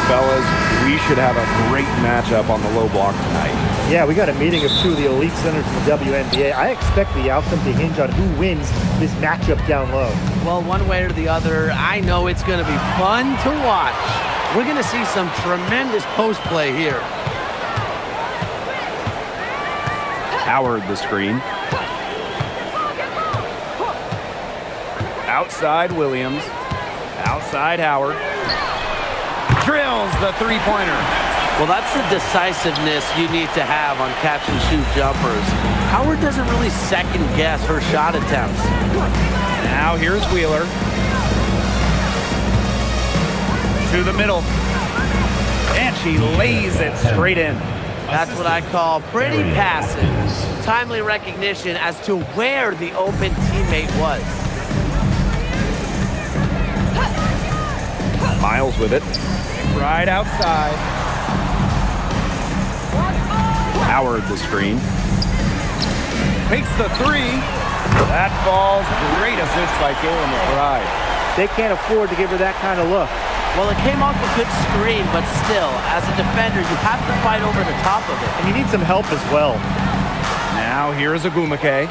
Fellas, we should have a great matchup on the low block tonight. Yeah, we got a meeting of two of the elite centers from the WNBA. I expect the outcome to hinge on who wins this matchup down low. Well, one way or the other, I know it's going to be fun to watch. We're going to see some tremendous post play here. Howard the screen. Outside Williams. Outside Howard. Drills the three-pointer. Well, that's the decisiveness you need to have on catch-and-shoot jumpers. Howard doesn't really second-guess her shot attempts. Now here's Wheeler. To the middle. And she lays it straight in. That's what I call pretty passive. Timely recognition as to where the open teammate was. Miles with it. Right outside. Howard the screen. Takes the three. That falls. Great assist by Kayla McBride. They can't afford to give her that kind of look. Well, it came off a good screen, but still, as a defender, you have to fight over the top of it. And you need some help as well. Now here's Ogumake.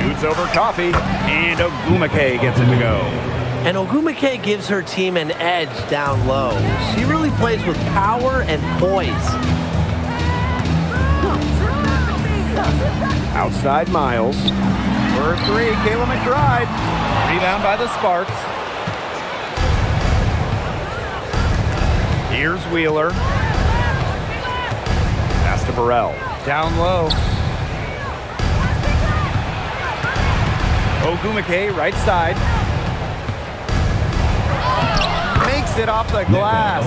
Shoots over Coffee, and Ogumake gets it to go. And Ogumake gives her team an edge down low. She really plays with power and poise. Outside Miles. For three, Kayla McBride. Rebound by the Sparks. Here's Wheeler. Pass to Burrell. Down low. Ogumake, right side. Makes it off the glass.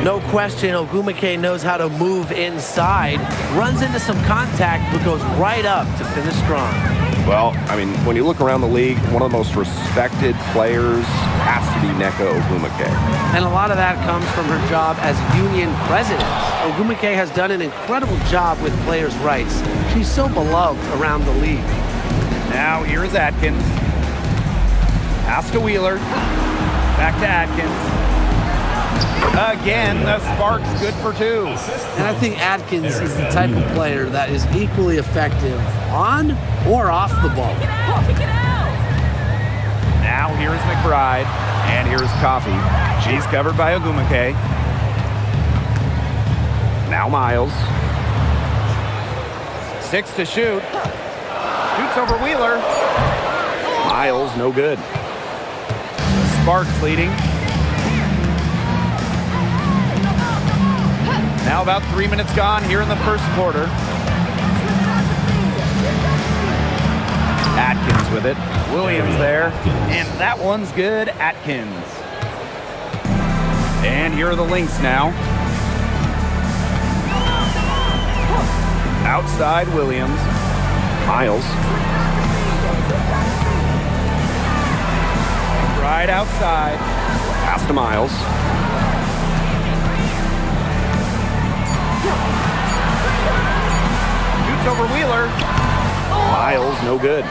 No question, Ogumake knows how to move inside. Runs into some contact, but goes right up to finish strong. Well, I mean, when you look around the league, one of the most respected players has to be Nneka Ogumake. And a lot of that comes from her job as union president. Ogumake has done an incredible job with players' rights. She's so beloved around the league. Now here's Atkins. Pass to Wheeler. Back to Atkins. Again, the Sparks good for two. And I think Atkins is the type of player that is equally effective on or off the ball. Now here's McBride, and here's Coffee. She's covered by Ogumake. Now Miles. 6 to shoot. Shoots over Wheeler. Miles, no good. The Sparks leading. Now about 3 minutes gone here in the first quarter. Atkins with it. Williams there. And that one's good. Atkins. And here are the Lynx now. Outside Williams. Miles. Right outside. Pass to Miles. Shoots over Wheeler. Miles, no good.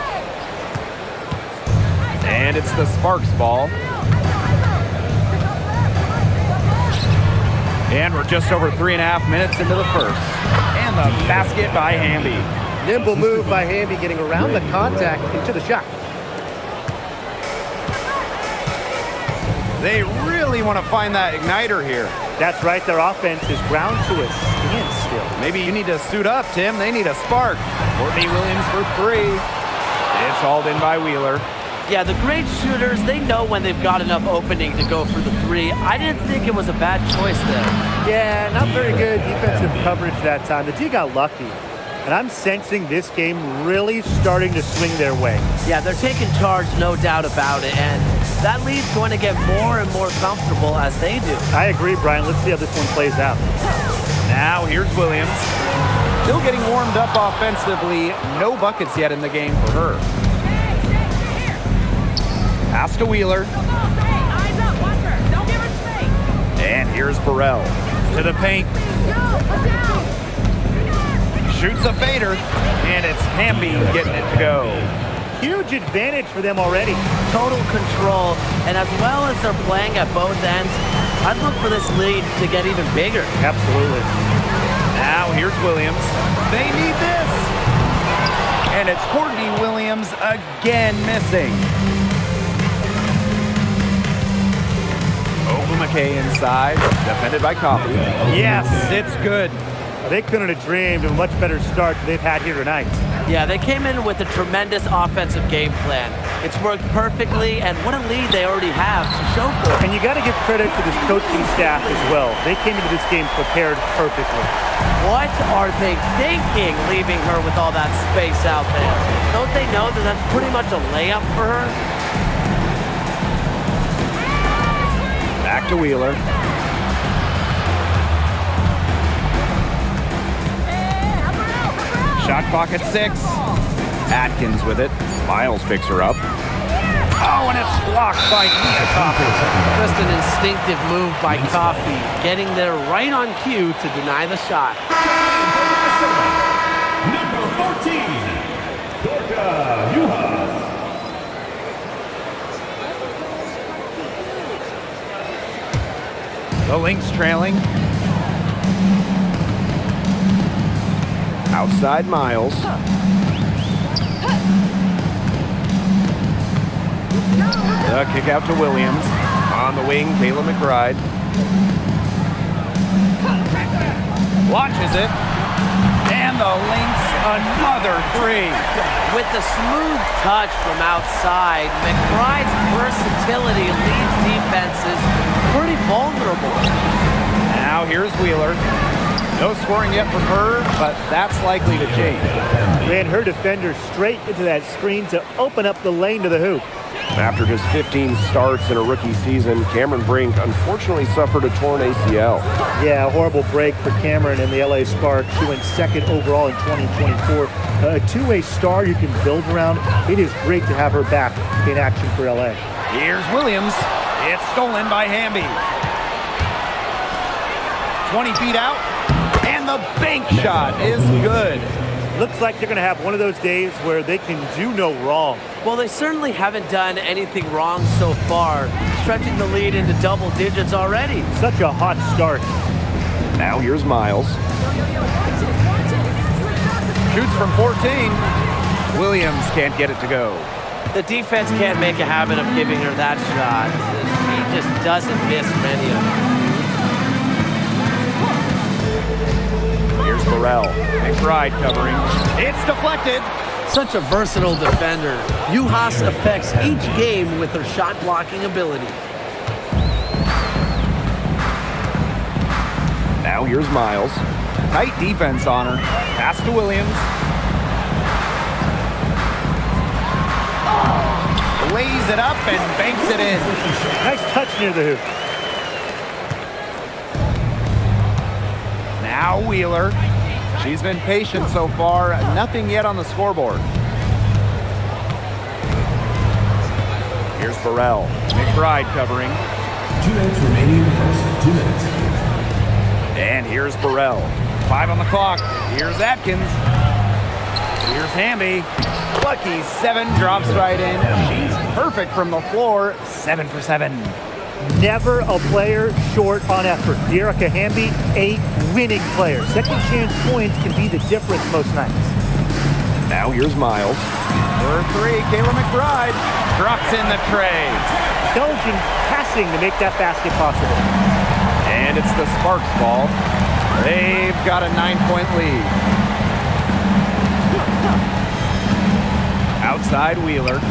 And it's the Sparks ball. And we're just over 3.5 minutes into the first. And the basket by Hamby. Nimble move by Hamby, getting around the contact into the shot. They really want to find that igniter here. That's right, their offense is ground to a standstill. Maybe you need to suit up, Tim. They need a spark. Courtney Williams for three. It's hauled in by Wheeler. Yeah, the great shooters, they know when they've got enough opening to go for the three. I didn't think it was a bad choice there. Yeah, not very good defensive coverage that time. The D got lucky. And I'm sensing this game really starting to swing their way. Yeah, they're taking charge, no doubt about it. And that lead's going to get more and more comfortable as they do. I agree, Brian. Let's see how this one plays out. Now here's Williams. Still getting warmed up offensively. No buckets yet in the game for her. Pass to Wheeler. And here's Burrell. To the paint. Shoots a fader. And it's Hamby getting it to go. huge advantage for them already. Total control, and as well as they're playing at both ends, I'd look for this lead to get even bigger. Absolutely. Now here's Williams. They need this. And it's Courtney Williams again missing. Ogumake inside, defended by Coffee. Yes, it's good. They couldn't have dreamed of a much better start than they've had here tonight. Yeah, they came in with a tremendous offensive game plan. It's worked perfectly, and what a lead they already have to show for it. And you got to give credit to this coaching staff as well. They came into this game prepared perfectly. What are they thinking, leaving her with all that space out there? Don't they know that that's pretty much a layup for her? Back to Wheeler. Shot clock at 6. Atkins with it. Miles picks her up. Oh, and it's blocked by Nia Coffee. Just an instinctive move by Coffee, getting there right on cue to deny the shot. Number 14, Dorka Juhas. The Lynx trailing. Outside Miles. The kick out to Williams. On the wing, Kayla McBride. Launches it. And the Lynx another 3. With the smooth touch from outside, McBride's versatility leaves defenses pretty vulnerable. Now here's Wheeler. No scoring yet from her, but that's likely to change. Ran her defender straight into that screen to open up the lane to the hoop. After just 15 starts in a rookie season, Cameron Brink unfortunately suffered a torn ACL. Yeah, a horrible break for Cameron and the LA Sparks. She went second overall in 2024. A two-way star you can build around. It is great to have her back in action for LA. Here's Williams. It's stolen by Hamby. 20 feet out, and the bank shot is good. Looks like they're going to have one of those days where they can do no wrong. Well, they certainly haven't done anything wrong so far, stretching the lead into double digits already. Such a hot start. Now here's Miles. Shoots from 14. Williams can't get it to go. The defense can't make a habit of giving her that shot. She just doesn't miss many of them. Here's Burrell. McBride covering. It's deflected. Such a versatile defender. Juhas affects each game with her shot blocking ability. Now here's Miles. Tight defense on her. Pass to Williams. Lays it up and banks it in. Nice touch near the hoop. Now Wheeler. She's been patient so far. Nothing yet on the scoreboard. Here's Burrell. McBride covering. 2 minutes remaining in the first. 2 minutes. And here's Burrell. 5 on the clock. Here's Atkins. Here's Hamby. Lucky 7 drops right in. She's perfect from the floor. 7 for 7. Never a player short on effort. Erica Hamby, a winning player. Second chance points can be the difference most nights. Now here's Miles. For 3, Kayla McBride drops in the tray. Intelligent passing to make that basket possible. And it's the Sparks ball. They've got a 9-point lead. Outside Wheeler.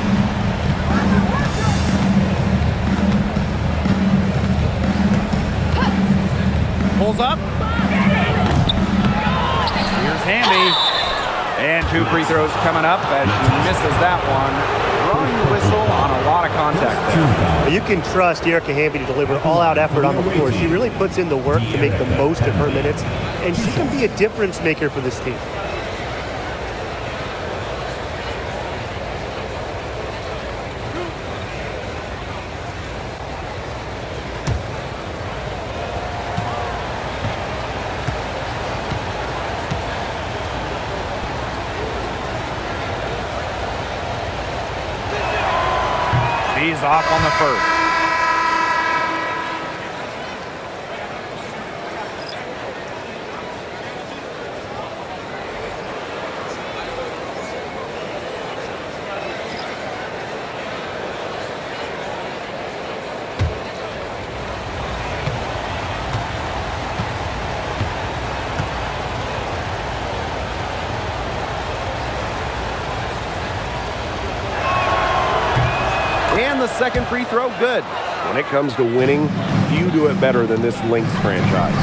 Pulls up. Here's Hamby. And 2 free throws coming up as she misses that one. Drawing the whistle on a lot of contact there. You can trust Erica Hamby to deliver all-out effort on the floor. She really puts in the work to make the most of her minutes, and she can be a difference maker for this team. is off on the first. And the second free throw, good. When it comes to winning, few do it better than this Lynx franchise.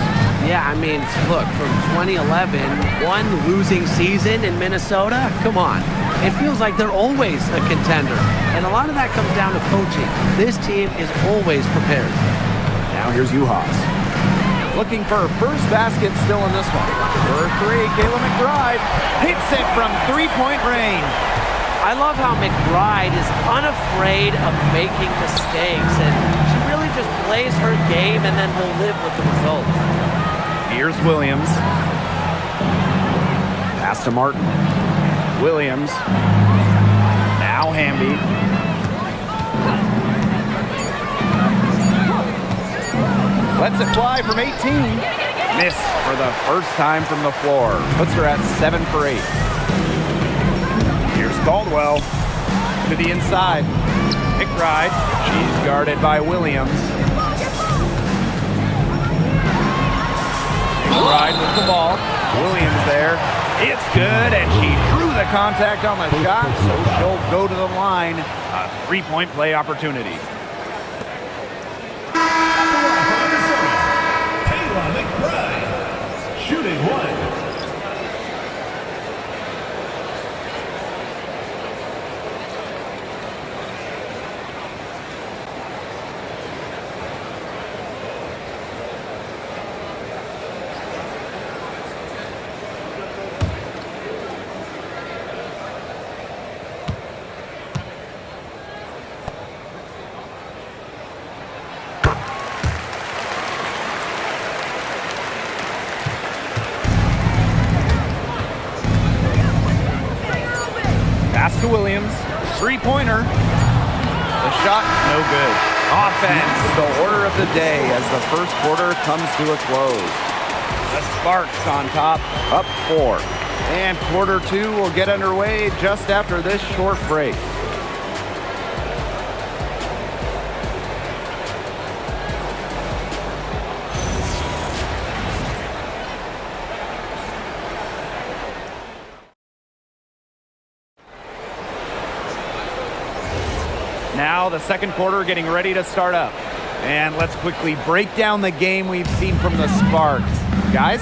Yeah, I mean, look, from 2011, one losing season in Minnesota, come on. It feels like they're always a contender. And a lot of that comes down to coaching. This team is always prepared. Now here's Juhas. Looking for her first basket still in this one. For three, Kayla McBride hits it from three-point range. I love how McBride is unafraid of making mistakes, and she really just plays her game and then will live with the results. Here's Williams. Pass to Martin. Williams. Now Hamby. Lets it fly from 18. Miss for the first time from the floor. Puts her at 7 for 8. Here's Caldwell to the inside. McBride. She's guarded by Williams. McBride with the ball. Williams there. It's good, and she drew the contact on the shot, so she'll go to the line. A three-point play opportunity. Kayla McBride, shooting one. Pass to Williams. Three-pointer. The shot, no good. Offense, the order of the day as the first quarter comes to a close. The Sparks on top, up 4. And quarter 2 will get underway just after this short break. Now the second quarter getting ready to start up. And let's quickly break down the game we've seen from the Sparks. Guys?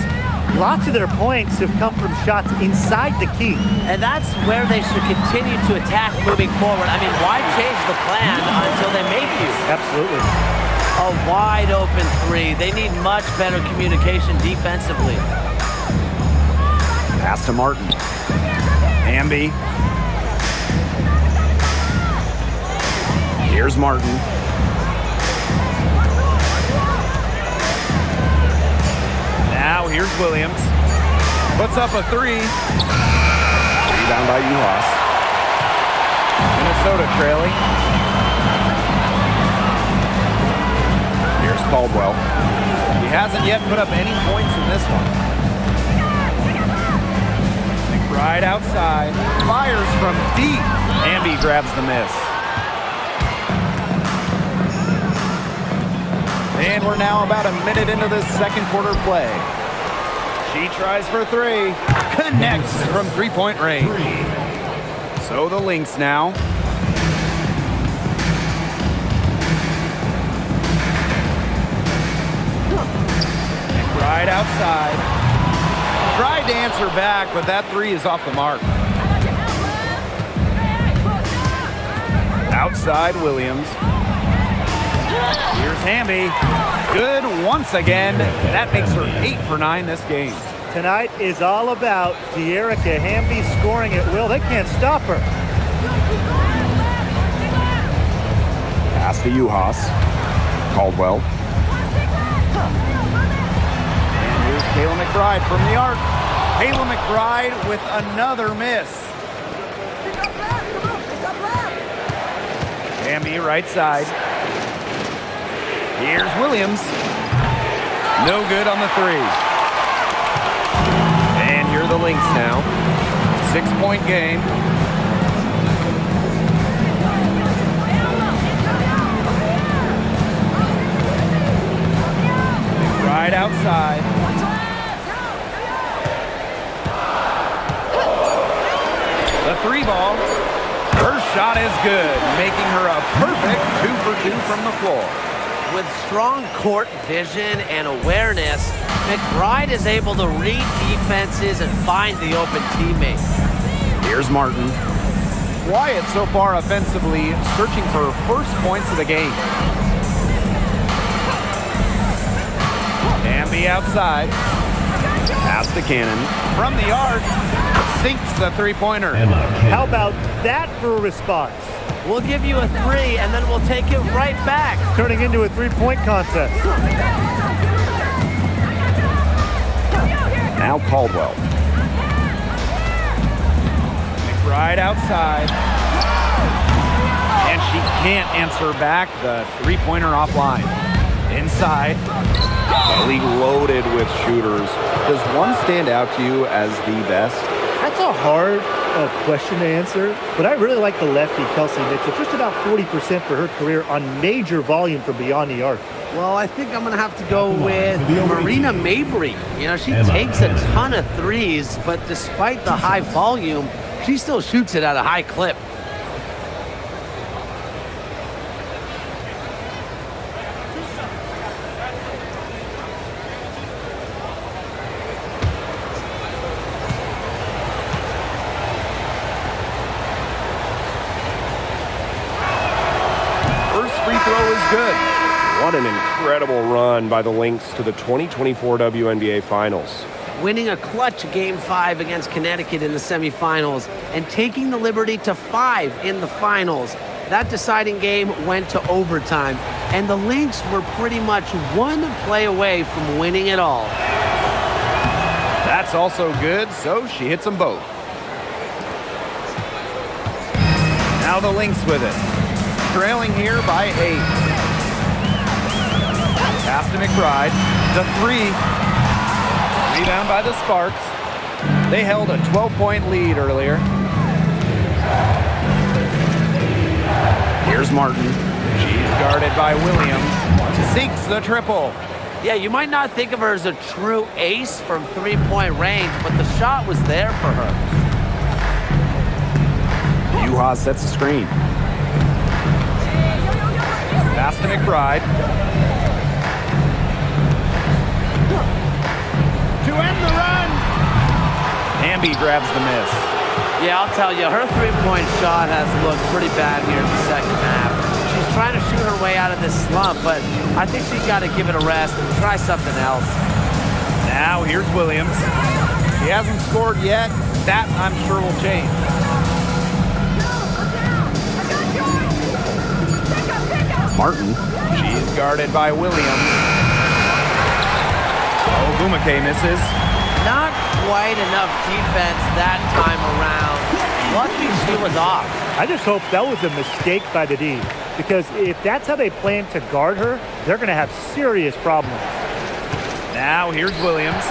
Lots of their points have come from shots inside the key. And that's where they should continue to attack moving forward. I mean, why change the plan until they make you? Absolutely. A wide open three. They need much better communication defensively. Pass to Martin. Hamby. Here's Martin. Now here's Williams. Puts up a 3. Rebound by Juhas. Minnesota trailing. Here's Caldwell. He hasn't yet put up any points in this one. McBride outside. Fires from deep. Hamby grabs the miss. And we're now about a minute into this second quarter play. She tries for 3. Connects from three-point range. So the Lynx now. Right outside. Tried to answer back, but that 3 is off the mark. Outside Williams. Here's Hamby. Good once again. That makes her 8 for 9 this game. Tonight is all about De'Erica Hamby scoring at will. They can't stop her. Pass to Juhas. Caldwell. And here's Kayla McBride from the arc. Kayla McBride with another miss. Hamby right side. Here's Williams. No good on the three. And here are the Lynx now. 6-point game. Right outside. The three ball. Her shot is good, making her a perfect 2 for 2 from the floor. With strong court vision and awareness, McBride is able to read defenses and find the open teammate. Here's Martin. Quiet so far offensively, searching for first points of the game. Hamby outside. Pass to Cannon. From the arc, sinks the three-pointer. How about that for a response? We'll give you a 3, and then we'll take it right back. Turning into a three-point contest. Now Caldwell. Right outside. And she can't answer back the three-pointer offline. Inside. A league loaded with shooters. Does one stand out to you as the best? That's a hard question to answer, but I really like the lefty, Kelsey Mitchell. Just about 40% for her career on major volume from beyond the arc. Well, I think I'm going to have to go with Marina Mabry. You know, she takes a ton of threes, but despite the high volume, she still shoots it at a high clip. Good. What an incredible run by the Lynx to the 2024 WNBA Finals. Winning a clutch Game 5 against Connecticut in the semifinals and taking the liberty to 5 in the finals. That deciding game went to overtime, and the Lynx were pretty much one play away from winning it all. That's also good, so she hits them both. Now the Lynx with it. Trailing here by 8. Pass to McBride. The 3. Rebound by the Sparks. They held a 12-point lead earlier. Here's Martin. She's guarded by Williams. Sinks the triple. Yeah, you might not think of her as a true ace from three-point range, but the shot was there for her. Juhas sets the screen. Pass to McBride. To end the run. Hamby grabs the miss. Yeah, I'll tell you, her three-point shot has looked pretty bad here in the second half. She's trying to shoot her way out of this slump, but I think she's got to give it a rest and try something else. Now here's Williams. She hasn't scored yet. That, I'm sure, will change. Martin. She's guarded by Williams. Ogumake misses. Not quite enough defense that time around. Lucky she was off. I just hope that was a mistake by the D, because if that's how they plan to guard her, they're going to have serious problems. Now here's Williams.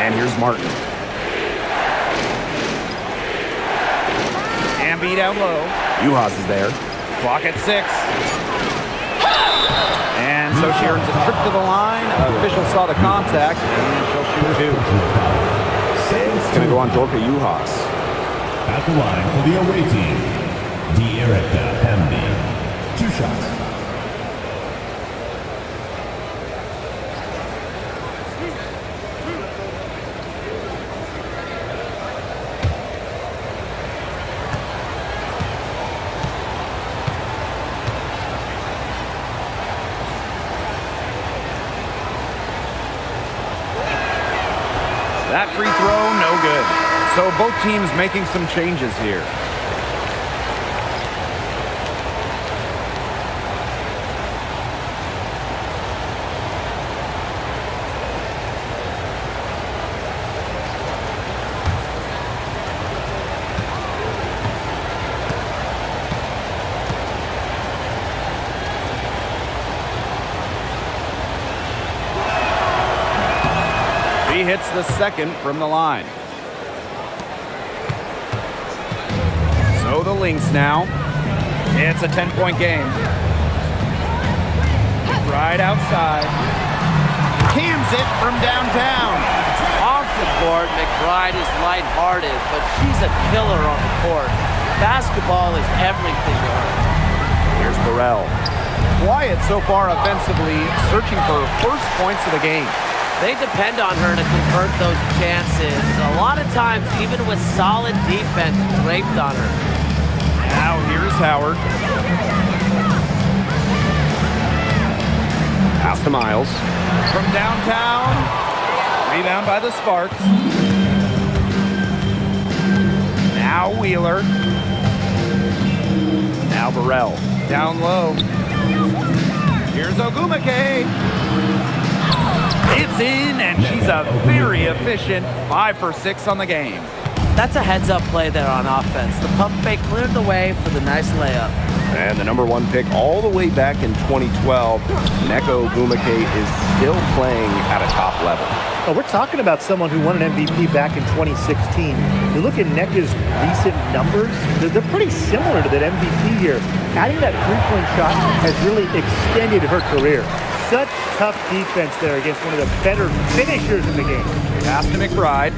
And here's Martin. Hamby down low. Juhas is there. Clock at 6. And so she earns a trip to the line. Official saw the contact, and she'll shoot 2. It's going to go on Dorka Juhas. At the line for the away team, Erica Hamby. 2 shots. That free throw, no good. So both teams making some changes here. She hits the second from the line. So the Lynx now. It's a 10-point game. Right outside. Cams it from downtown. Off the court, McBride is lighthearted, but she's a killer on the court. Basketball is everything to her. Here's Burrell. Quiet so far offensively, searching for first points of the game. They depend on her to convert those chances. A lot of times, even with solid defense draped on her. Now here's Howard. Pass to Miles. From downtown. Rebound by the Sparks. Now Wheeler. Now Burrell. Down low. Here's Ogumake. It's in, and she's a very efficient 5 for 6 on the game. That's a heads-up play there on offense. The pump fake cleared the way for the nice layup. And the number 1 pick all the way back in 2012, Nneka Ogumake is still playing at a top level. Oh, we're talking about someone who won an MVP back in 2016. You look at Nneka's recent numbers, they're pretty similar to that MVP year. Adding that three-point shot has really extended her career. Such tough defense there against one of the better finishers in the game. Pass to McBride.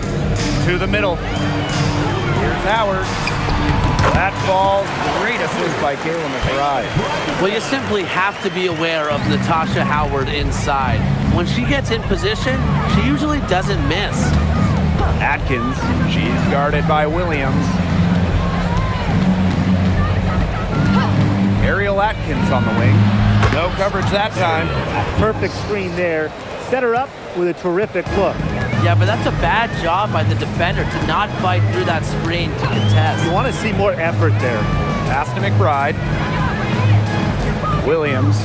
To the middle. Here's Howard. That falls. Great assist by Kayla McBride. Well, you simply have to be aware of Natasha Howard inside. When she gets in position, she usually doesn't miss. Atkins. She's guarded by Williams. Ariel Atkins on the wing. No coverage that time. Perfect screen there. Set her up with a terrific look. Yeah, but that's a bad job by the defender to not fight through that screen to contest. You want to see more effort there. Pass to McBride. Williams.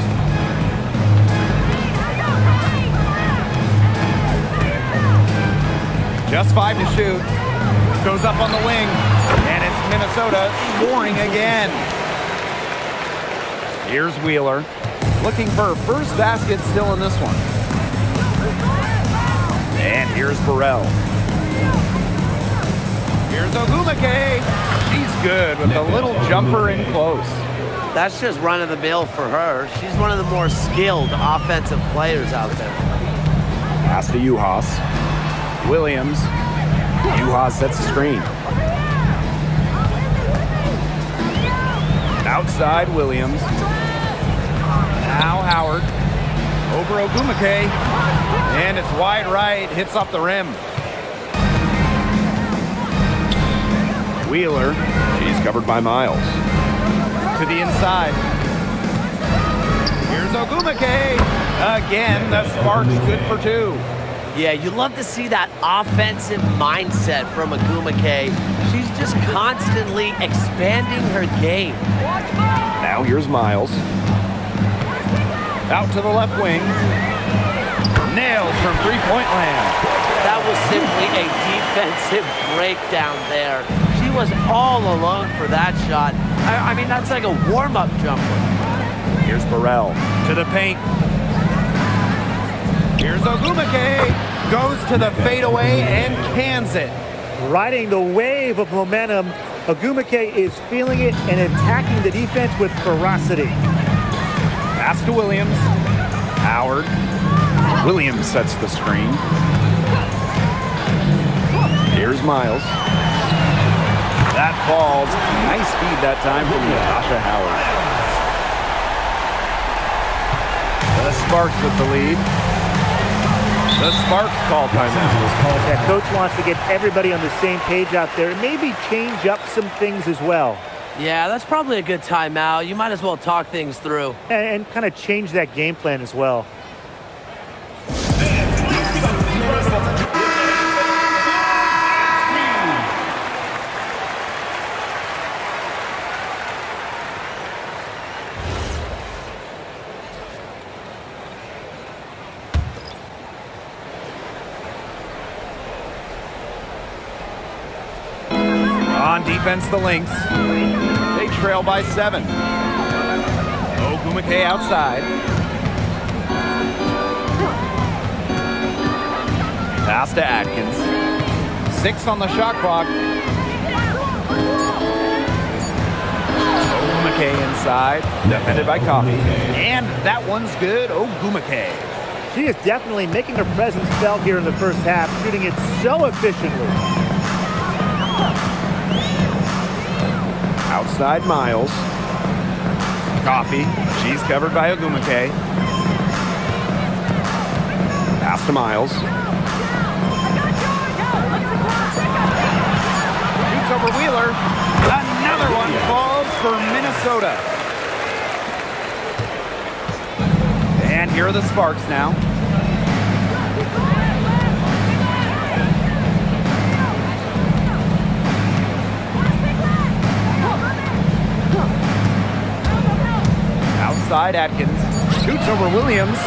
Just 5 to shoot. Goes up on the wing. And it's Minnesota scoring again. Here's Wheeler. Looking for her first basket still in this one. And here's Burrell. Here's Ogumake. She's good with a little jumper in close. That's just run-of-the-mill for her. She's one of the more skilled offensive players out there. Pass to Uhas. Williams. Uhas sets the screen. Outside Williams. Now Howard. Over Ogumake. And it's wide right. Hits off the rim. Wheeler. She's covered by Miles. To the inside. Here's Ogumake. Again, the Sparks good for 2. Yeah, you love to see that offensive mindset from Ogumake. She's just constantly expanding her game. Now here's Miles. Out to the left wing. Nailed from three-point land. That was simply a defensive breakdown there. She was all alone for that shot. I mean, that's like a warm-up jumper. Here's Burrell. To the paint. Here's Ogumake. Goes to the fadeaway and cans it. Riding the wave of momentum, Ogumake is feeling it and attacking the defense with ferocity. Pass to Williams. Howard. Williams sets the screen. Here's Miles. That falls. Nice feed that time from Natasha Howard. The Sparks with the lead. The Sparks call timeout. That coach wants to get everybody on the same page out there and maybe change up some things as well. Yeah, that's probably a good timeout. You might as well talk things through. And kind of change that game plan as well. On defense, the Lynx. They trail by 7. Ogumake outside. Pass to Atkins. 6 on the shot clock. Ogumake inside, defended by Coffee. And that one's good, Ogumake. She is definitely making her presence felt here in the first half, shooting it so efficiently. Outside Miles. Coffee, she's covered by Ogumake. Pass to Miles. Shoots over Wheeler. Another one falls for Minnesota. And here are the Sparks now. Outside Atkins. Shoots over Williams.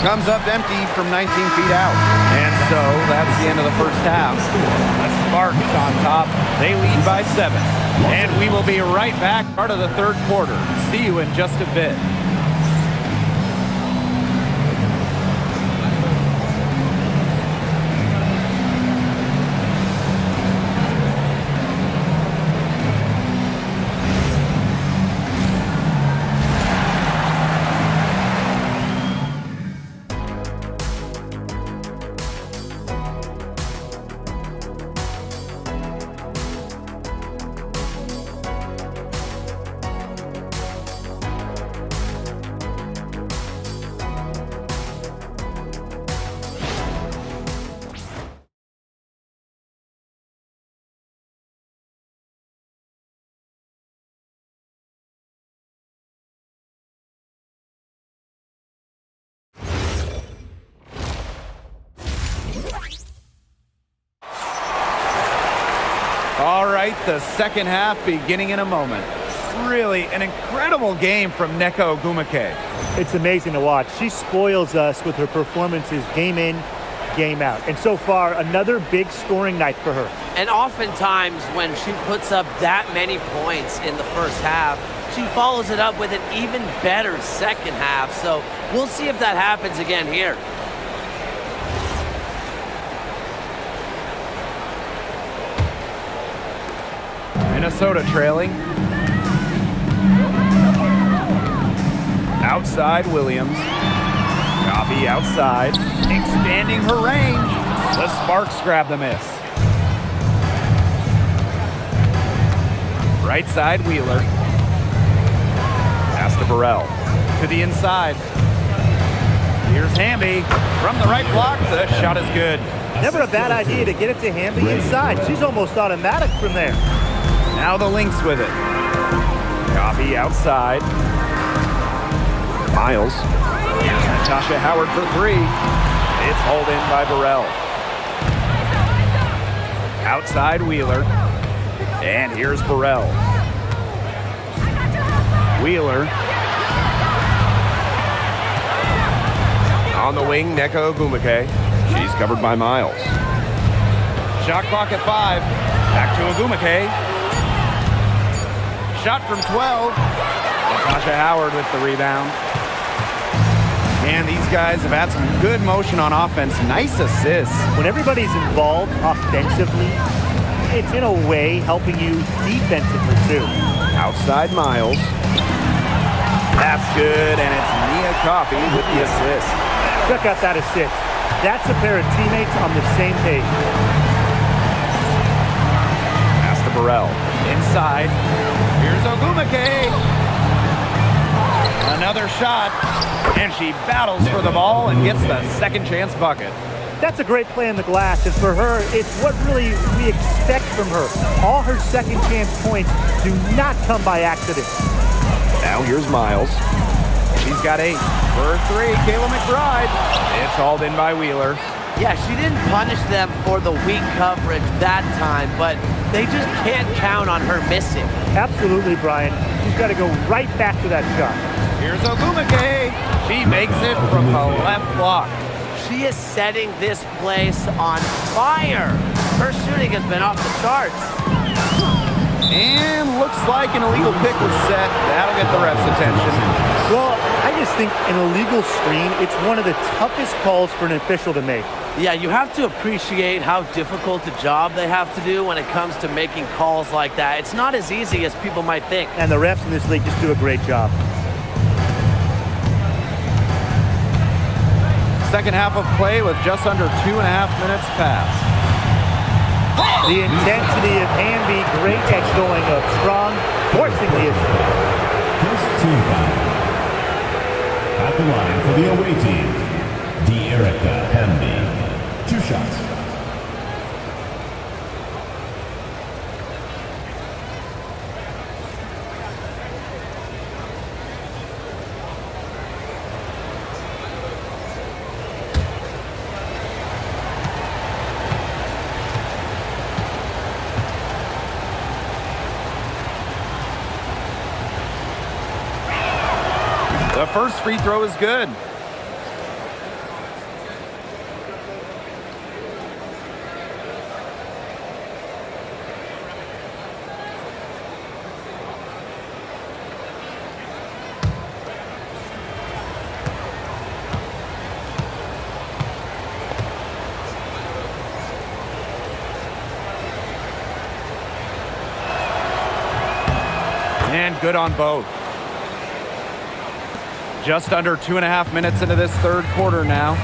Comes up empty from 19 feet out. And so that's the end of the first half. The Sparks on top. They lead by 7. And we will be right back, part of the third quarter. See you in just a bit. All right, the second half beginning in a moment. Really an incredible game from Nneka Ogumake. It's amazing to watch. She spoils us with her performances game in, game out. And so far, another big scoring night for her. And oftentimes when she puts up that many points in the first half, she follows it up with an even better second half. So we'll see if that happens again here. Minnesota trailing. Outside Williams. Coffee outside. Expanding her range. The Sparks grab the miss. Right side Wheeler. Pass to Burrell. To the inside. Here's Hamby. From the right block, the shot is good. Never a bad idea to get it to Hamby inside. She's almost automatic from there. Now the Lynx with it. Coffee outside. Miles. Here's Natasha Howard for 3. It's hauled in by Burrell. Outside Wheeler. And here's Burrell. Wheeler. On the wing, Nneka Ogumake. She's covered by Miles. Shot clock at 5. Back to Ogumake. Shot from 12. Natasha Howard with the rebound. And these guys have had some good motion on offense. Nice assists. When everybody's involved offensively, it's in a way helping you defensively too. Outside Miles. That's good, and it's Nia Coffee with the assist. Check out that assist. That's a pair of teammates on the same page. Pass to Burrell. Inside. Here's Ogumake. Another shot, and she battles for the ball and gets the second chance bucket. That's a great play on the glass, and for her, it's what really we expect from her. All her second chance points do not come by accident. Now here's Miles. She's got 8 for 3. Kayla McBride. It's hauled in by Wheeler. Yeah, she didn't punish them for the weak coverage that time, but they just can't count on her missing. Absolutely, Brian. She's got to go right back to that shot. Here's Ogumake. She makes it from the left block. She is setting this place on fire. Her shooting has been off the charts. And looks like an illegal pick was set. That'll get the ref's attention. Well, I just think an illegal screen, it's one of the toughest calls for an official to make. Yeah, you have to appreciate how difficult a job they have to do when it comes to making calls like that. It's not as easy as people might think. And the refs in this league just do a great job. Second half of play with just under 2.5 minutes passed. The intensity of Hamby, great edge going up strong, forcing the issue. First team foul. At the line for the away team, Erica Hamby. 2 shots. The first free throw is good. And good on both. Just under 2.5 minutes into this third quarter now.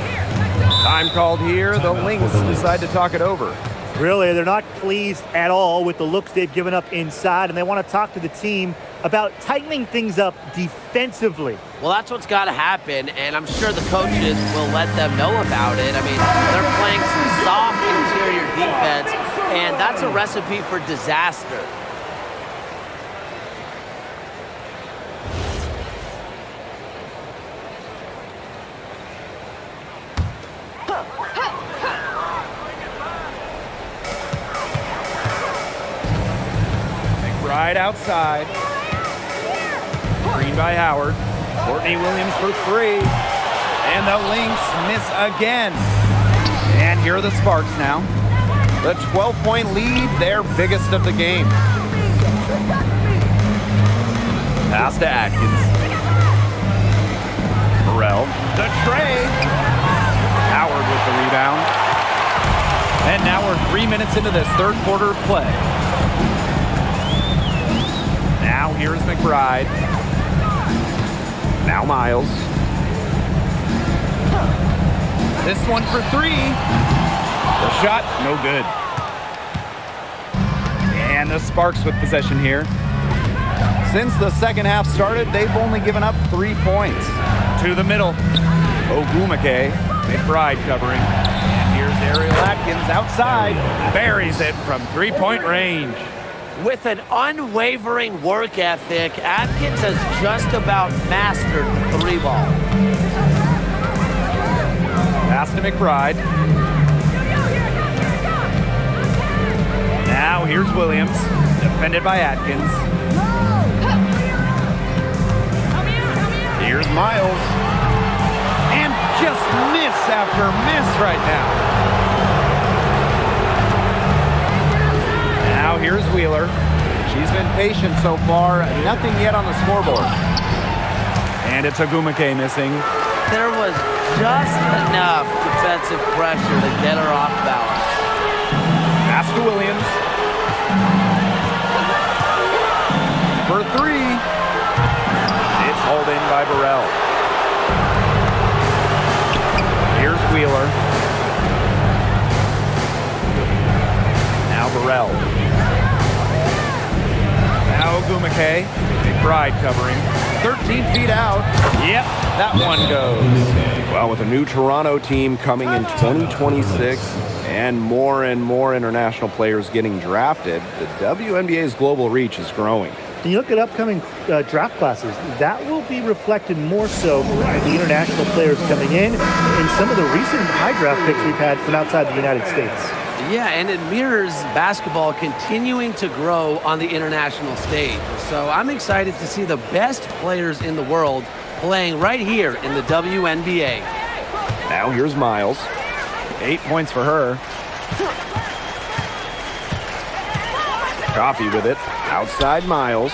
Time called here. The Lynx decide to talk it over. Really, they're not pleased at all with the looks they've given up inside, and they want to talk to the team about tightening things up defensively. Well, that's what's got to happen, and I'm sure the coaches will let them know about it. I mean, they're playing some soft interior defense, and that's a recipe for disaster. Right outside. Green by Howard. Courtney Williams for 3. And the Lynx miss again. And here are the Sparks now. The 12-point lead, their biggest of the game. Pass to Atkins. Burrell. The tray. Howard with the rebound. And now we're 3 minutes into this third quarter of play. Now here's McBride. Now Miles. This one for 3. The shot, no good. And the Sparks with possession here. Since the second half started, they've only given up 3 points. To the middle. Ogumake. McBride covering. And here's Ariel Atkins outside. Buries it from 3-point range. With an unwavering work ethic, Atkins has just about mastered the 3-ball. Pass to McBride. Now here's Williams, defended by Atkins. Here's Miles. And just miss after miss right now. Now here's Wheeler. She's been patient so far. Nothing yet on the scoreboard. And it's Ogumake missing. There was just enough defensive pressure to get her off balance. Pass to Williams. For 3. It's hauled in by Burrell. Here's Wheeler. Now Burrell. Now Ogumake. McBride covering. 13 feet out. Yep, that one goes. Well, with a new Toronto team coming in 2026 and more international players getting drafted, the WNBA's global reach is growing. When you look at upcoming draft classes, that will be reflected more so by the international players coming in and some of the recent high draft picks we've had from outside the United States. Yeah, and it mirrors basketball continuing to grow on the international stage. So I'm excited to see the best players in the world playing right here in the WNBA. Now here's Miles. 8 points for her. Coffee with it. Outside Miles.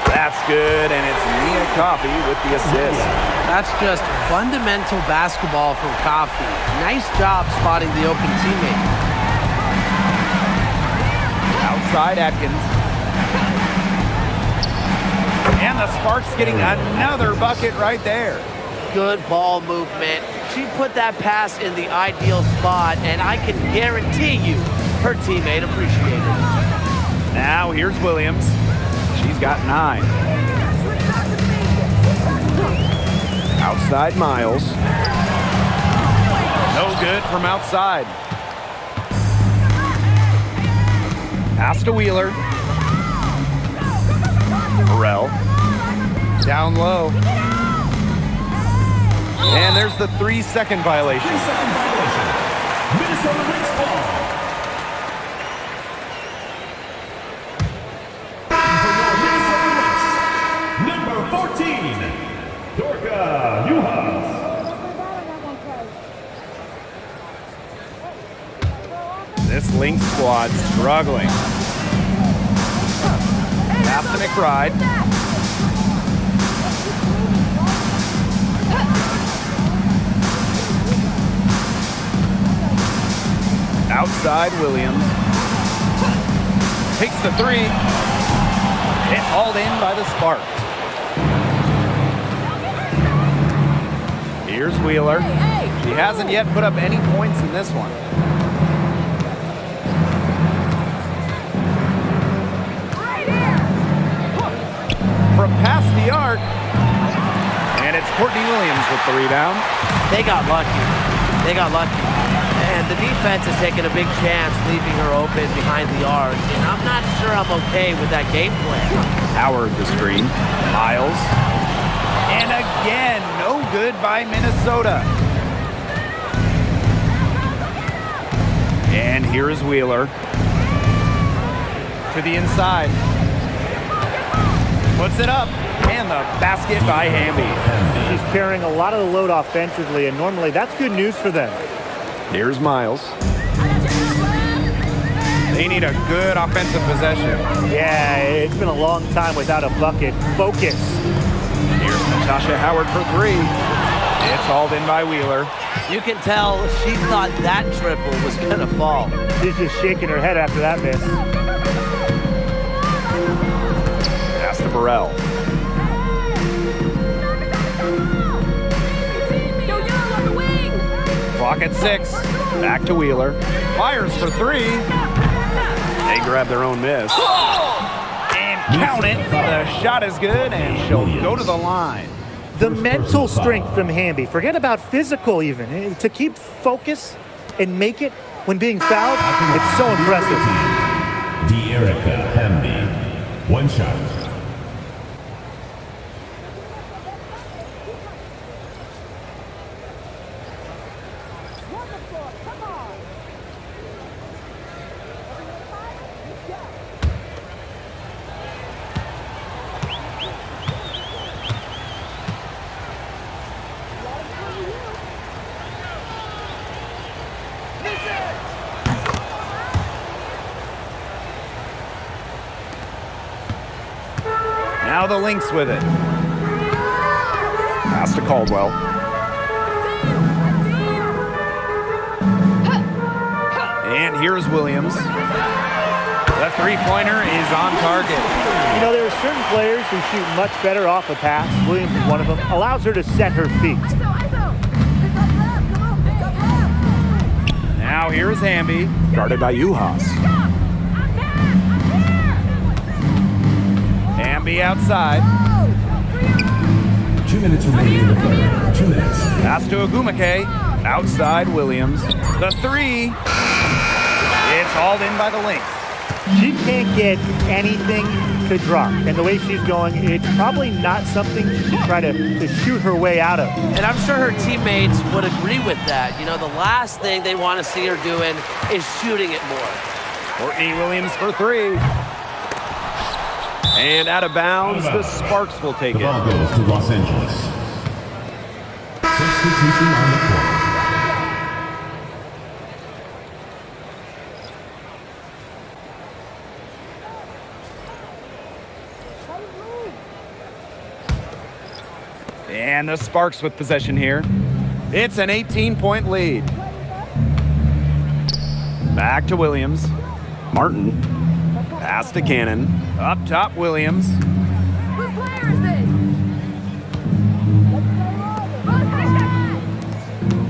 That's That's good, and it's Mia Coffey with the assist. That's just fundamental basketball from Coffey. Nice job spotting the open teammate. Outside Atkins. And the Sparks getting another bucket right there. Good ball movement. She put that pass in the ideal spot, and I can guarantee you her teammate appreciated it. Now here's Williams. She's got 9. Outside Miles. No good from outside. Pass to Wheeler. Burrell. Down low. And there's the 3-second violation. 3-second violation. Minnesota Lynx ball. For your Minnesota Lynx, number 14, Dorka Juhas. This Lynx squad struggling. Pass to McBride. Outside Williams. Takes the 3. It's hauled in by the Sparks. Here's Wheeler. She hasn't yet put up any points in this one. From past the arc. And it's Courtney Williams with the rebound. They got lucky. They got lucky. And the defense is taking a big chance leaving her open behind the arc. And I'm not sure I'm okay with that game plan. Howard the screen. Miles. And again, no good by Minnesota. And here is Wheeler. To the inside. Puts it up. And the basket by Hamby. She's carrying a lot of the load offensively, and normally that's good news for them. Here's Miles. They need a good offensive possession. Yeah, it's been a long time without a bucket. Focus. Here's Natasha Howard for 3. It's hauled in by Wheeler. You can tell she thought that triple was going to fall. She's just shaking her head after that miss. Pass to Burrell. Clock at 6. Back to Wheeler. Fires for 3. They grab their own miss. And count it. The shot is good, and she'll go to the line. The mental strength from Hamby. Forget about physical even. To keep focus and make it when being fouled, it's so impressive. Erica Hamby. 1 shot. Now the Lynx with it. Pass to Caldwell. And here's Williams. The 3-pointer is on target. You know, there are certain players who shoot much better off a pass. Williams is one of them. Allows her to set her feet. Now here's Hamby. Guarded by Juhas. Hamby outside. 2 minutes remaining in the third. 2 minutes. Pass to Agumake. Outside Williams. The 3. It's hauled in by the Lynx. She can't get anything to drop. And the way she's going, it's probably not something she should try to shoot her way out of. And I'm sure her teammates would agree with that. You know, the last thing they want to see her doing is shooting it more. Courtney Williams for 3. And out of bounds, the Sparks will take The it. ball goes to Los Angeles. Substitution on the court. And the Sparks with possession here. It's an 18-point lead. Back to Williams. Martin. Pass to Cannon. Up top, Williams. Whose player is this?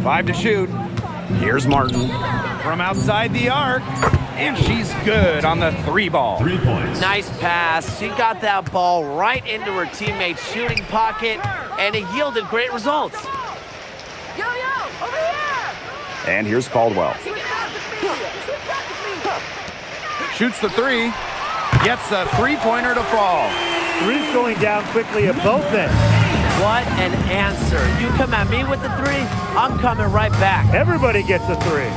5 to shoot. Here's Martin. From outside the arc. And she's good on the 3 ball. 3 points. Nice pass. She got that ball right into her teammate's shooting pocket, and it yielded great results. Yo, over here! And here's Caldwell. Switch back with me! Switch back with me! Shoots the 3. Gets a 3-pointer to fall. Three's going down quickly at both ends. What an answer. You come at me with the 3, I'm coming right back. Everybody gets a 3.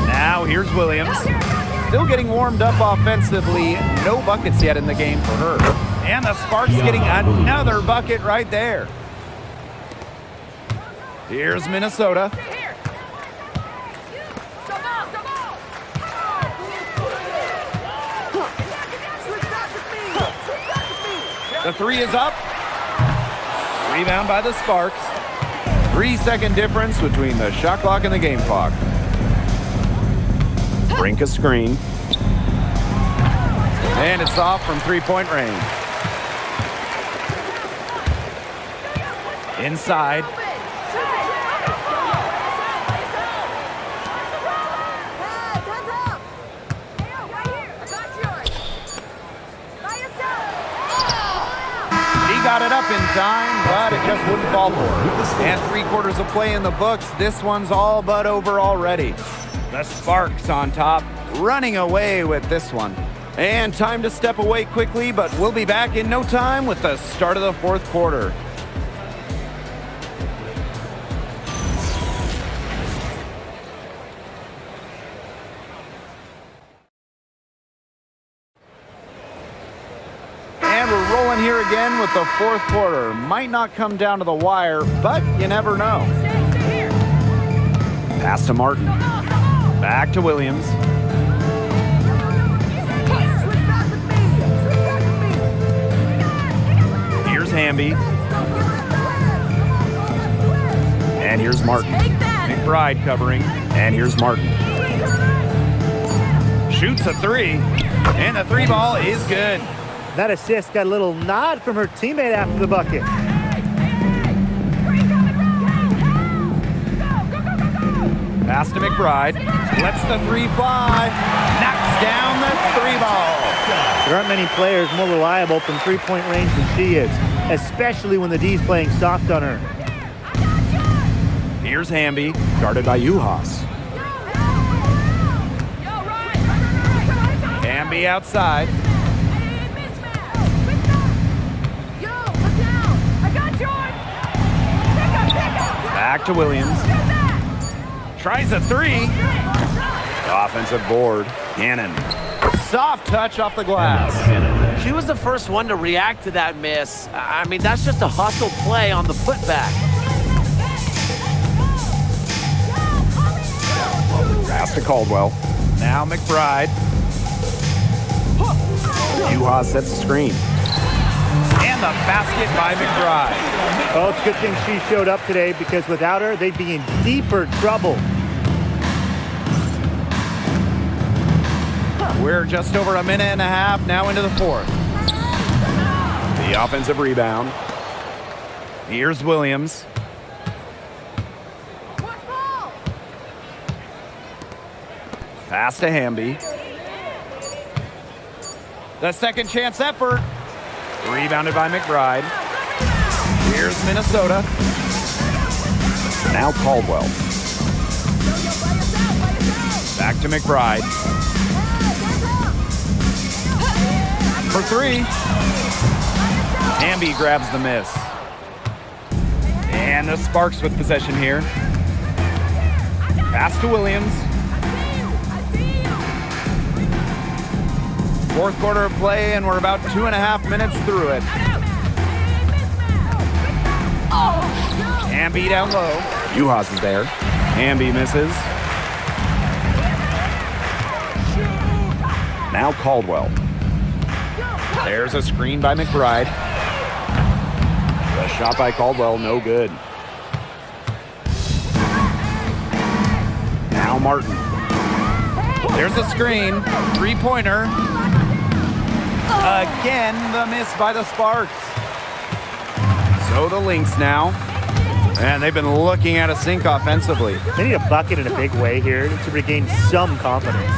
Now here's Williams. Still getting warmed up offensively. No buckets yet in the game for her. And the Sparks getting another bucket right there. Here's Minnesota. The 3 is up. Rebound by the Sparks. 3-second difference between the shot clock and the game clock. Brink a screen. And it's off from 3-point range. Inside. She got it up in time, but it just wouldn't fall for her. And 3 quarters of play in the books. This one's all but over already. The Sparks on top, running away with this one. And time to step away quickly, but we'll be back in no time with the start of the 4th quarter. And we're rolling here again with the 4th quarter. Might not come down to the wire, but you never know. Pass to Martin. Back to Williams. Here's Hamby. And here's Martin. McBride covering. And here's Martin. Shoots a 3. And the 3 ball is good. That assist got a little nod from her teammate after the bucket. Pass to McBride. Lets the 3 fly. Knocks down the 3 ball. There aren't many players more reliable from three-point range than she is, especially when the D's playing soft on her. Here's Hamby. Guarded by Uhas. Hamby outside. Back to Williams. Tries a 3. Offensive board. Cannon. Soft touch off the glass. She was the first one to react to that miss. I mean, that's just a hustle play on the putback. Pass to Caldwell. Now McBride. Uhas sets the screen. And the basket by McBride. Oh, it's a good thing she showed up today because without her, they'd be in deeper trouble. We're just over a minute and a half now into the 4th. The offensive rebound. Here's Williams. Pass to Hamby. The second chance effort. Rebounded by McBride. Here's Minnesota. Now Caldwell. Back to McBride. For 3. Hamby grabs the miss. And the Sparks with possession here. Pass to Williams. 4th quarter of play, and we're about 2.5 minutes through it. Hamby down low. Uhas is there. Hamby misses. Now Caldwell. There's a screen by McBride. The Shot by Caldwell, no good. Now Martin. There's a screen. Three-pointer. Again, the miss by the Sparks. So the Lynx now. And they've been looking at a sink offensively. They need a bucket in a big way here to regain some confidence.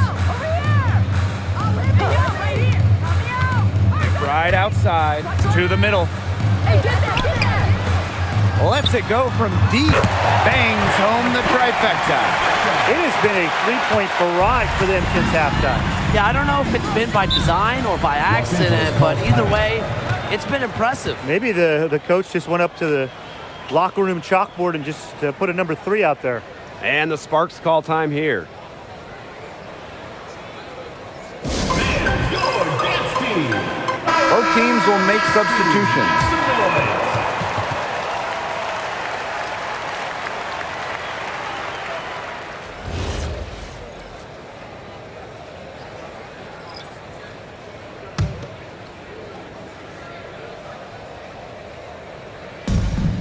Right outside to the middle. Lets it go from deep. Bangs home the trifecta. It has been a three-point barrage for them since halftime. Yeah, I don't know if it's been by design or by accident, but either way, it's been impressive. Maybe the coach just went up to the locker room chalkboard and just put a number 3 out there. And the Sparks call time here. Both teams will make substitutions.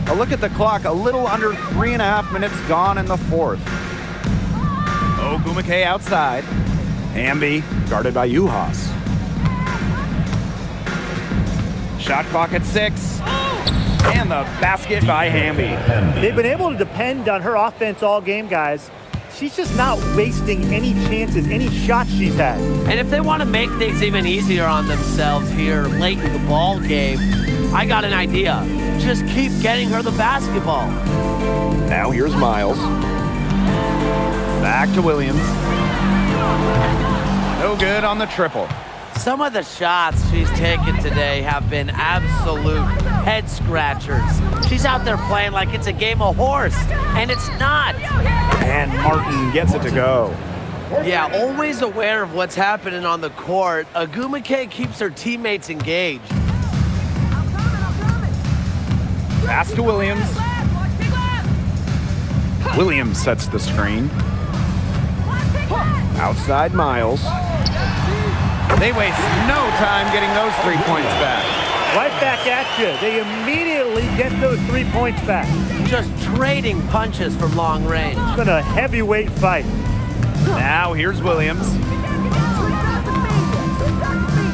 A look at the clock, a little under 3.5 minutes gone in the fourth. Ogumake outside. Hamby guarded by Uhas. Shot clock at 6. And the basket by Hamby. They've been able to depend on her offense all game, guys. She's just not wasting any chances, any shots she's had. And if they want to make things even easier on themselves here late in the ball game, I got an idea. Just keep getting her the basketball. Now here's Miles. Back to Williams. No good on the triple. Some of the shots she's taken today have been absolute head scratchers. She's out there playing like it's a game of horse, and it's not. And Martin gets it to go. Yeah, always aware of what's happening on the court, Ogumake keeps her teammates engaged. Pass to Williams. Williams sets the screen. Outside Miles. They waste no time getting those 3 points back. Right back at you. They immediately get those 3 points back. Just trading punches from long range. It's been a heavyweight fight. Now here's Williams.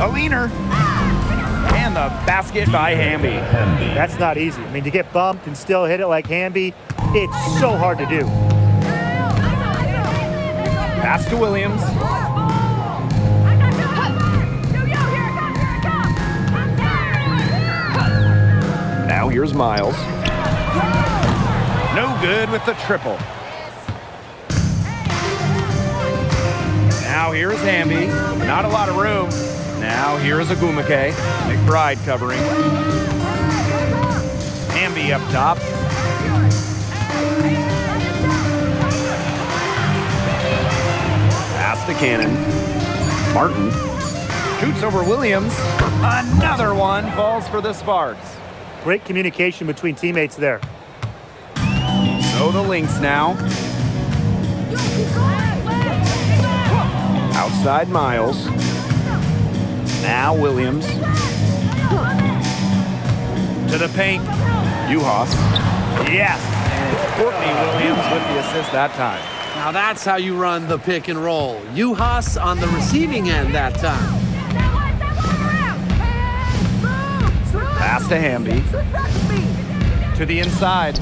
A leaner. And the basket by Hamby. That's not easy. I mean, to get bumped and still hit it like Hamby, it's so hard to do. Pass to Williams. Now here's Miles. No good with the triple. Now here's Hamby. Not a lot of room. Now here's Ogumake. McBride covering. Hamby up top. Pass to Cannon. Martin. Shoots over Williams. Another one falls for the Sparks. Great communication between teammates there. So the Lynx now. Outside Miles. Now Williams. To the paint. Uhas. Yes. And it's Courtney Williams with the assist that time. Now that's how you run the pick and roll. Uhas on the receiving end that time. Pass to Hamby. To the inside.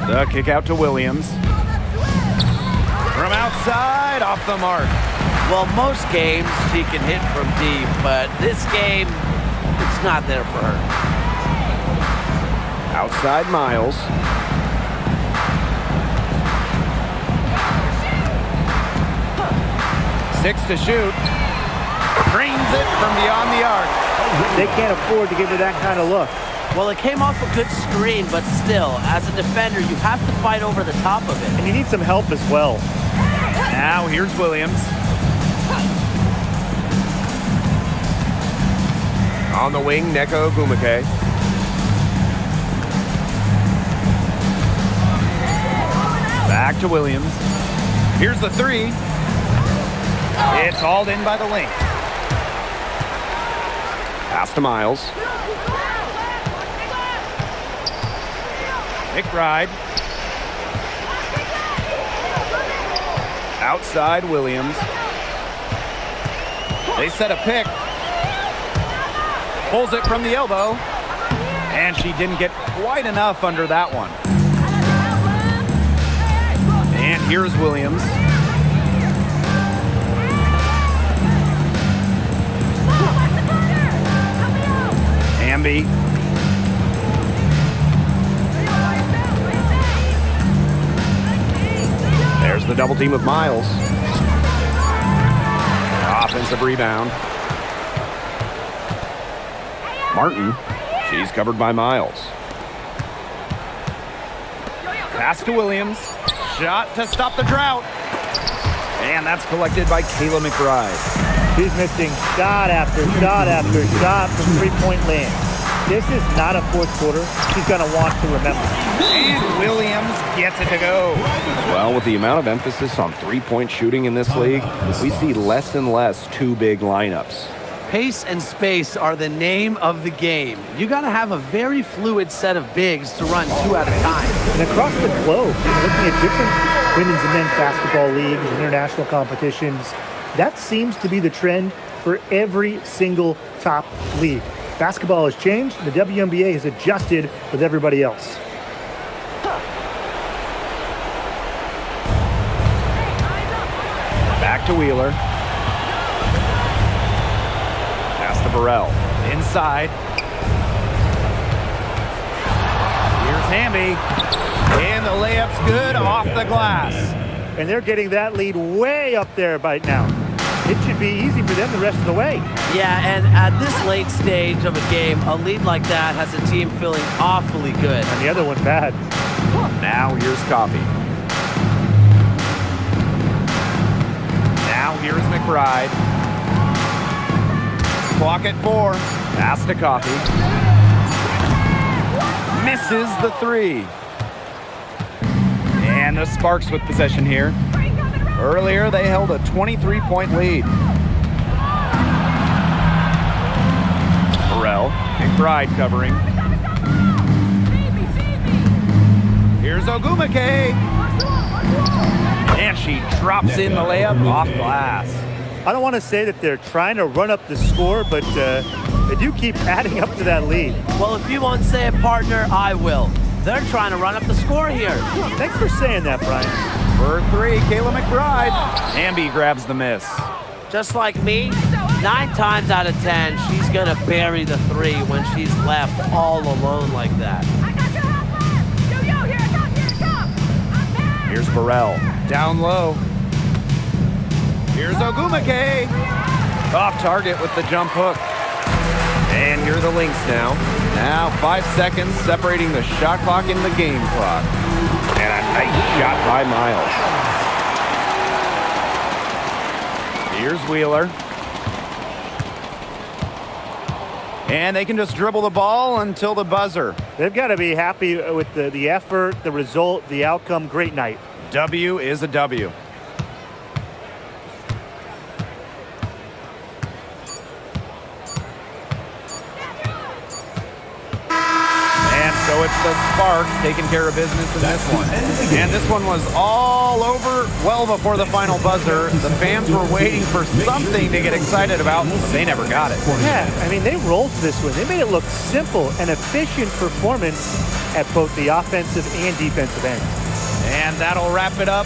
The kick out to Williams. From outside, off the mark. Well, most games she can hit from deep, but this game, it's not there for her. Outside Miles. Six to shoot. Drains it from beyond the arc. They can't afford to give her that kind of look. Well, it came off a good screen, but still, as a defender, you have to fight over the top of it. And you need some help as well. Now here's Williams. On the wing, Neko Ogumake. Back to Williams. Here's the three. It's hauled in by the Lynx. Pass to Miles. McBride. Outside Williams. They set a pick. Pulls it from the elbow. And she didn't get quite enough under that one. And here's Williams. Hamby. There's the double team with Miles. Offensive rebound. Martin. She's covered by Miles. Pass to Williams. Shot to stop the drought. And that's collected by Kayla McBride. She's missing shot after shot after shot from three-point land. This is not a fourth quarter she's going to want to remember. And Williams gets it to go. Well, with the amount of emphasis on three-point shooting in this league, we see less and less two big lineups. Pace and space are the name of the game. You got to have a very fluid set of bigs to run two at a time. And across the globe, looking at different women's and men's basketball leagues and international competitions, that seems to be the trend for every single top league. Basketball has changed. The WNBA has adjusted with everybody else. Back to Wheeler. Pass to Burrell. Inside. Here's Hamby. And the layup's good off the glass. And they're getting that lead way up there right now. It should be easy for them the rest of the way. Yeah, and at this late stage of a game, a lead like that has a team feeling awfully good. And the other one bad. Now here's Coffey. Now here's McBride. Clock at 4. Pass to Coffey. Misses the 3. And the Sparks with possession here. Earlier, they held a 23-point lead. Burrell, McBride covering. Here's Ogumake. And she drops in the layup off glass. I don't want to say that they're trying to run up the score, but they do keep adding up to that lead. Well, if you won't say it, partner, I will. They're trying to run up the score here. Thanks for saying that, Brian. For 3, Kayla McBride. Hamby grabs the miss. Just like me, 9 times out of 10, she's going to bury the 3 when she's left all alone like that. Here's Burrell. Down low. Here's Ogumake. Off target with the jump hook. And here are the Lynx now. Now 5 seconds separating the shot clock and the game clock. And a nice shot by Miles. Here's Wheeler. And they can just dribble the ball until the buzzer. They've got to be happy with the effort, the result, the outcome. Great night. W is a W. So it's the Sparks taking care of business in this one. And this one was all over well before the final buzzer. The fans were waiting for something to get excited about, but they never got it. Yeah, I mean, they rolled this one. They made it look simple and efficient performance at both the offensive and defensive ends. And that'll wrap it up